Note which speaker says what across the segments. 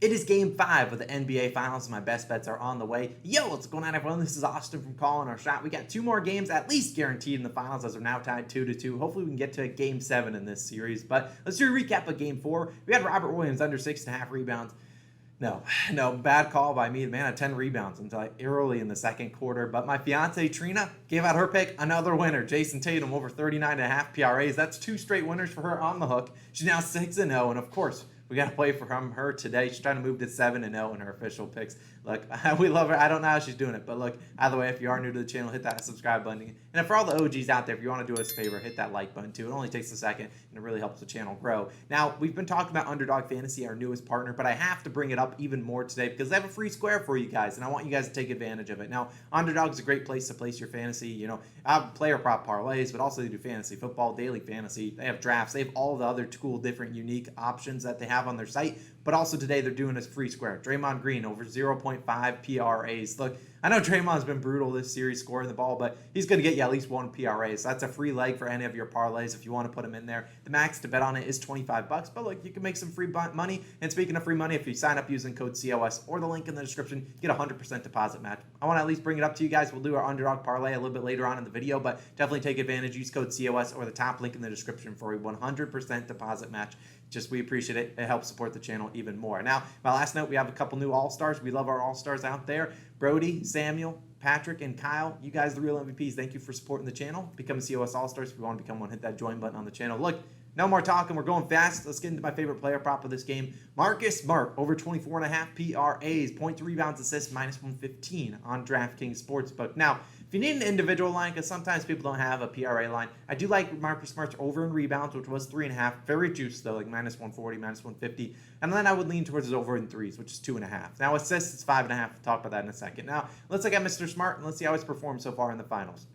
Speaker 1: It is game 5 of the NBA Finals. My best bets are on the way. Yo, what's going on, everyone? This is Austin from Calling Our Shot. We got 2 more games at least guaranteed in the finals, as we're now tied 2-2. Hopefully we can get to game 7 in this series. But let's do a recap of game 4. We had Robert Williams under 6.5 rebounds. No, bad call by me. The man had 10 rebounds until early in the second quarter. But my fiance Trina gave out her pick, another winner. Jason Tatum over 39.5 PRAs. That's 2 straight winners for her on the hook. She's now 6-0, and of course, we got to play from her today. She's trying to move to 7-0 in her official picks. Look, we love her. I don't know how she's doing it, but look, either way, if you are new to the channel, hit that subscribe button. And for all the OGs out there, if you want to do us a favor, hit that like button too. It only takes a second, and it really helps the channel grow. Now, we've been talking about Underdog Fantasy, our newest partner, but I have to bring it up even more today because they have a free square for you guys, and I want you guys to take advantage of it. Now, Underdog is a great place to place your fantasy. You know, player prop parlays, but also they do fantasy football, daily fantasy. They have drafts. They have all the other cool, different, unique options that they have on their site. But also today they're doing a free square. Draymond Green over 0.5 PRAs. Look, I know Draymond's been brutal this series scoring the ball, but he's going to get you at least 1 PRA. So that's a free leg for any of your parlays if you want to put him in there. The max to bet on it is $25, but look, you can make some free money. And speaking of free money, if you sign up using code COS or the link in the description, you get a 100% deposit match. I want to at least bring it up to you guys. We'll do our underdog parlay a little bit later on in the video, but definitely take advantage. Use code COS or the top link in the description for a 100% deposit match. Just we appreciate it. It helps support the channel even more. Now, my last note, we have a couple new All-Stars. We love our All-Stars out there. Brody, Samuel, Patrick, and Kyle, you guys are the real MVPs. Thank you for supporting the channel. Become a COS All-Stars. If you want to become one, hit that join button on the channel. Look, no more talking. We're going fast. Let's get into my favorite player prop of this game. Marcus Smart, over 24.5 PRAs, 0.3 rebounds, assists, -115 on DraftKings Sportsbook. Now, if you need an individual line, because sometimes people don't have a PRA line, I do like Marcus Smart's over in rebounds, which was 3.5. Very juiced, though, like -140, -150. And then I would lean towards his over in threes, which is 2.5. Now, assists is 5.5. We'll talk about that in a second. Now, let's look at Mr. Smart, and let's see how he's performed so far in the finals.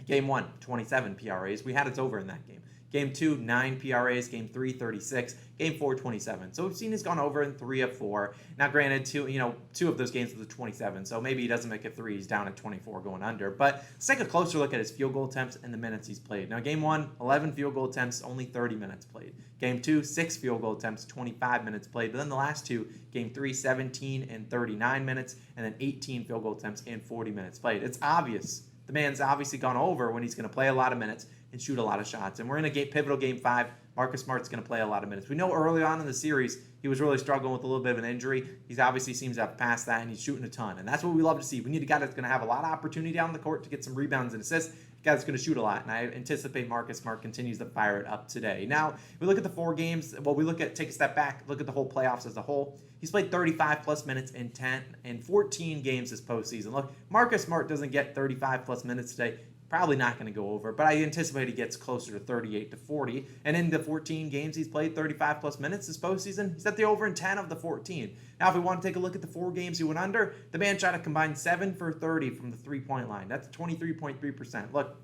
Speaker 1: Game 1, 27 PRAs. We had its over in that game. Game 2, 9 PRAs. Game 3, 36. Game 4, 27. So we've seen he's gone over in 3 of 4. Now, granted, two of those games with the 27, so maybe he doesn't make it 3. He's down at 24 going under. But let's take a closer look at his field goal attempts and the minutes he's played. Now, Game 1, 11 field goal attempts, only 30 minutes played. Game 2, 6 field goal attempts, 25 minutes played. But then the last 2, Game 3, 17 and 39 minutes, and then 18 field goal attempts and 40 minutes played. It's obvious. The man's obviously gone over when he's going to play a lot of minutes and shoot a lot of shots. And we're in a pivotal Game 5. Marcus Smart's going to play a lot of minutes. We know early on in the series, he was really struggling with a little bit of an injury. He obviously seems to have passed that, and he's shooting a ton. And that's what we love to see. We need a guy that's going to have a lot of opportunity down the court to get some rebounds and assists. A guy that's going to shoot a lot. And I anticipate Marcus Smart continues to fire it up today. Now, we look at the 4 games. Well, take a step back, look at the whole playoffs as a whole. He's played 35-plus minutes in 14 games this postseason. Look, Marcus Smart doesn't get 35-plus minutes today. Probably not going to go over, but I anticipate he gets closer to 38 to 40. And in the 14 games he's played 35-plus minutes this postseason, he's at the over in 10 of the 14. Now, if we want to take a look at the 4 games he went under, the man shot a combined 7 for 30 from the three-point line. That's 23.3%. Look,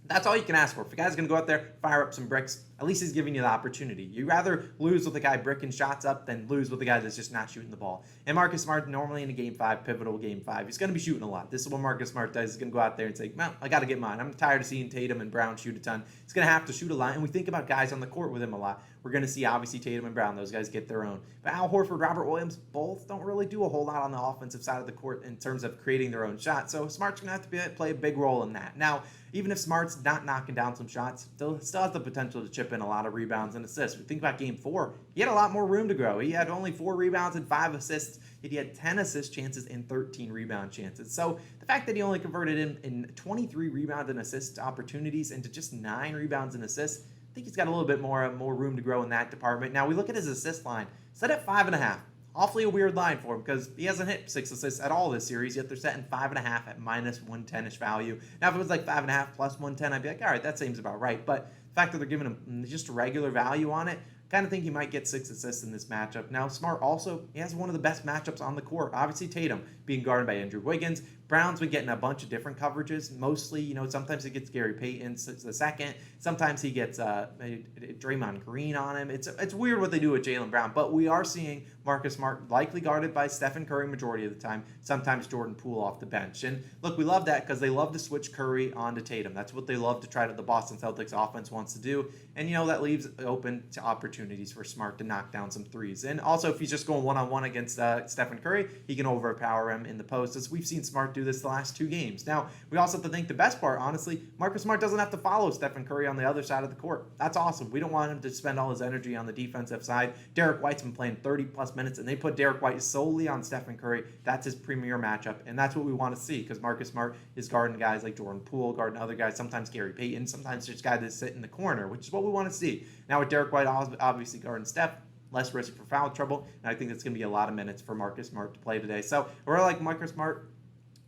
Speaker 1: that's all you can ask for. If a guy's going to go out there, fire up some bricks, at least he's giving you the opportunity. You'd rather lose with a guy bricking shots up than lose with a guy that's just not shooting the ball. And Marcus Smart, normally in a Game 5, pivotal Game 5, he's going to be shooting a lot. This is what Marcus Smart does. He's going to go out there and say, well, I got to get mine. I'm tired of seeing Tatum and Brown shoot a ton. He's going to have to shoot a lot. And we think about guys on the court with him a lot. We're going to see, obviously, Tatum and Brown. Those guys get their own. But Al Horford, Robert Williams, both don't really do a whole lot on the offensive side of the court in terms of creating their own shot. So Smart's going to have to play a big role in that. Now, even if Smart's not knocking down some shots, still has the potential to chip in a lot of rebounds and assists. We think about Game 4, he had a lot more room to grow. He had only 4 rebounds and 5 assists, yet he had 10 assist chances and 13 rebound chances. So the fact that he only converted in 23 rebound and assist opportunities into just 9 rebounds and assists, I think he's got a little bit more room to grow in that department. Now, we look at his assist line, set at 5.5. Awfully a weird line for him because he hasn't hit 6 assists at all this series, yet they're setting 5.5 at -110-ish value. Now, if it was like 5.5 plus 110, I'd be like, all right, that seems about right. But the fact that they're giving him just a regular value on it, kind of think he might get 6 assists in this matchup. Now, Smart also, he has one of the best matchups on the court. Obviously, Tatum being guarded by Andrew Wiggins. Brown's been getting a bunch of different coverages. Mostly, sometimes he gets Gary Payton the second. Sometimes he gets Draymond Green on him. It's weird what they do with Jaylen Brown, but we are seeing Marcus Smart likely guarded by Stephen Curry majority of the time, sometimes Jordan Poole off the bench. And look, we love that because they love to switch Curry onto Tatum. That's what they love to try to the Boston Celtics offense wants to do. And, that leaves open to opportunities for Smart to knock down some threes. And also, if he's just going one-on-one against Stephen Curry, he can overpower him in the post, as we've seen Smart do this the last 2 games. Now, we also have to think the best part, honestly, Marcus Smart doesn't have to follow Stephen Curry on the other side of the court. That's awesome. We don't want him to spend all his energy on the defensive side. Derek White's been playing 30-plus minutes, and they put Derek White solely on Stephen Curry. That's his premier matchup, and that's what we want to see, because Marcus Smart is guarding guys like Jordan Poole, guarding other guys, sometimes Gary Payton, sometimes just guys that sit in the corner, which is what we want to see. Now, with Derek White obviously guarding Steph, less risk for foul trouble, and I think that's going to be a lot of minutes for Marcus Smart to play today. So we're like Marcus Smart.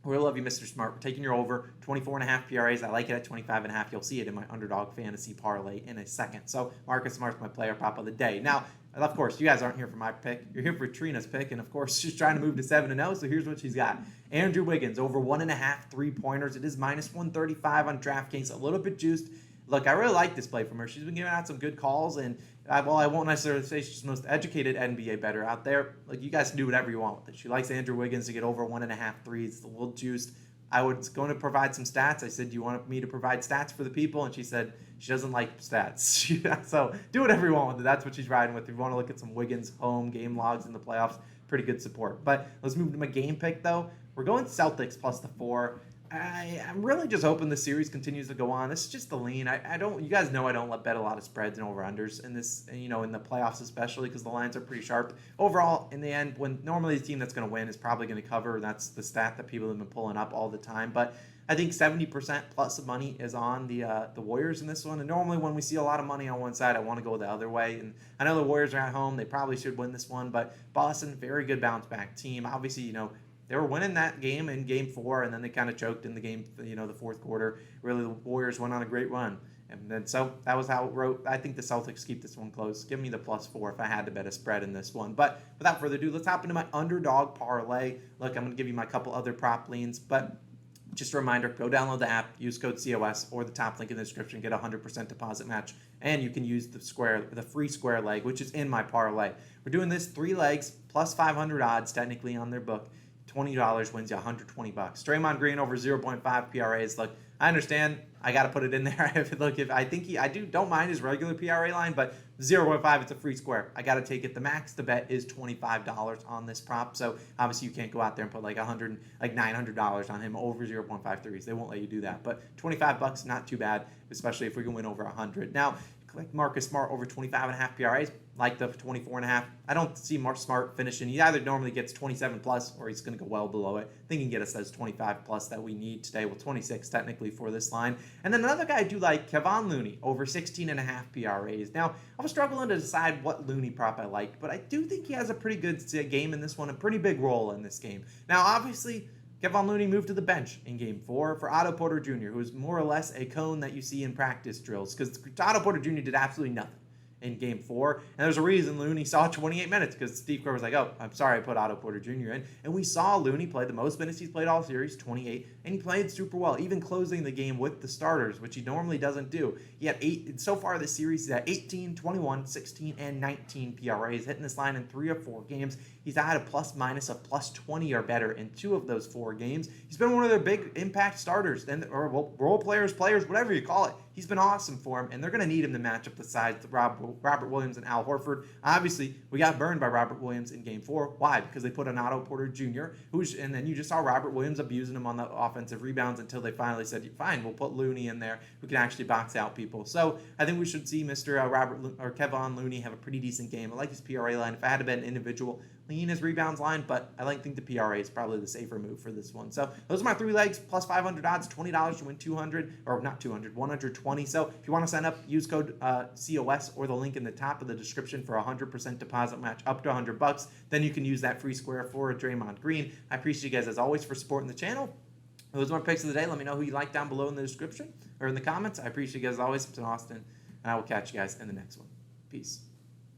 Speaker 1: We love you, Mr. Smart. We're taking your over 24.5 PRAs. I like it at 25.5. You'll see it in my underdog fantasy parlay in a second. So Marcus Smart's my player prop of the day. Now, of course, you guys aren't here for my pick. You're here for Trina's pick, and of course, she's trying to move to 7-0. So here's what she's got: Andrew Wiggins over 1.5 3-pointers. It is minus 135 on DraftKings, a little bit juiced. Look, I really like this play from her. She's been giving out some good calls, and I won't necessarily say she's the most educated NBA bettor out there. Like, you guys can do whatever you want with it. She likes Andrew Wiggins to get over 1.5 threes. It's a little juiced. I was going to provide some stats. I said, do you want me to provide stats for the people? And she said she doesn't like stats. So do whatever you want with it. That's what she's riding with. If you want to look at some Wiggins home game logs in the playoffs, pretty good support. But let's move to my game pick, though. We're going Celtics plus the 4. I'm really just hoping the series continues to go on. This is just the lean. You guys know I don't bet a lot of spreads and over-unders in this, in the playoffs especially, because the lines are pretty sharp. Overall, in the end, when normally the team that's going to win is probably going to cover, that's the stat that people have been pulling up all the time. But I think 70% plus of money is on the Warriors in this one. And normally when we see a lot of money on one side, I want to go the other way. And I know the Warriors are at home. They probably should win this one. But Boston, very good bounce-back team. Obviously, they were winning that game in Game 4, and then they kind of choked in the game, the fourth quarter. Really, the Warriors went on a great run. And then so that was how it wrote. I think the Celtics keep this one close. Give me the plus 4 if I had to bet a spread in this one. But without further ado, let's hop into my underdog parlay. Look, I'm going to give you my couple other prop leans, but just a reminder, go download the app, use code COS or the top link in the description, get a 100% deposit match, and you can use the free square leg, which is in my parlay. We're doing this 3 legs plus 500 odds technically on their book. $20 wins you $120. Draymond Green over 0.5 PRAs. Look, I understand. I got to put it in there. Don't mind his regular PRA line, but 0.5, it's a free square. I got to take it. The max to bet is $25 on this prop. So obviously you can't go out there and put like $900 on him over 0.5 threes. They won't let you do that. But $25, not too bad, especially if we can win over 100. Now, like Marcus Smart over 25.5 PRAs, like the 24.5. I don't see Mark Smart finishing. He either normally gets 27 plus or he's going to go well below it. I think he can get us those 25 plus that we need today. Well, 26 technically for this line. And then another guy I do like, Kevon Looney, over 16.5 PRAs. Now, I was struggling to decide what Looney prop I liked, but I do think he has a pretty good game in this one, a pretty big role in this game. Now, obviously, Kevon Looney moved to the bench in Game 4 for Otto Porter Jr., who is more or less a cone that you see in practice drills, because Otto Porter Jr. did absolutely nothing in Game 4, and there's a reason Looney saw 28 minutes, because Steve Kerr was like, oh, I'm sorry I put Otto Porter Jr. in, and we saw Looney play the most minutes he's played all series, 28, and he played super well, even closing the game with the starters, which he normally doesn't do. He had 8, so far this series, he's at 18, 21, 16, and 19 PRAs, hitting this line in 3 or 4 games. He's had a plus minus of plus 20 or better in 2 of those 4 games. He's been one of their big impact starters, or role players, whatever you call it. He's been awesome for him, and they're going to need him to match up the sides of Robert Williams and Al Horford. Obviously, we got burned by Robert Williams in Game 4. Why? Because they put an Otto Porter Jr., and then you just saw Robert Williams abusing him on the offensive rebounds until they finally said, fine, we'll put Looney in there who can actually box out people. So I think we should see Mr. Kevon Looney have a pretty decent game. I like his PRA line. If I had to bet an individual, lean his rebounds line, but I think the PRA is probably the safer move for this one. So those are my 3 legs, plus 500 odds, $20 to win 200, or not 200, 120. So if you want to sign up, use code COS or the link in the top of the description for a 100% deposit match up to $100. Then you can use that free square for Draymond Green. I appreciate you guys as always for supporting the channel. Those are my picks of the day. Let me know who you like down below in the description or in the comments. I appreciate you guys as always. It's Austin, and I will catch you guys in the next one. Peace.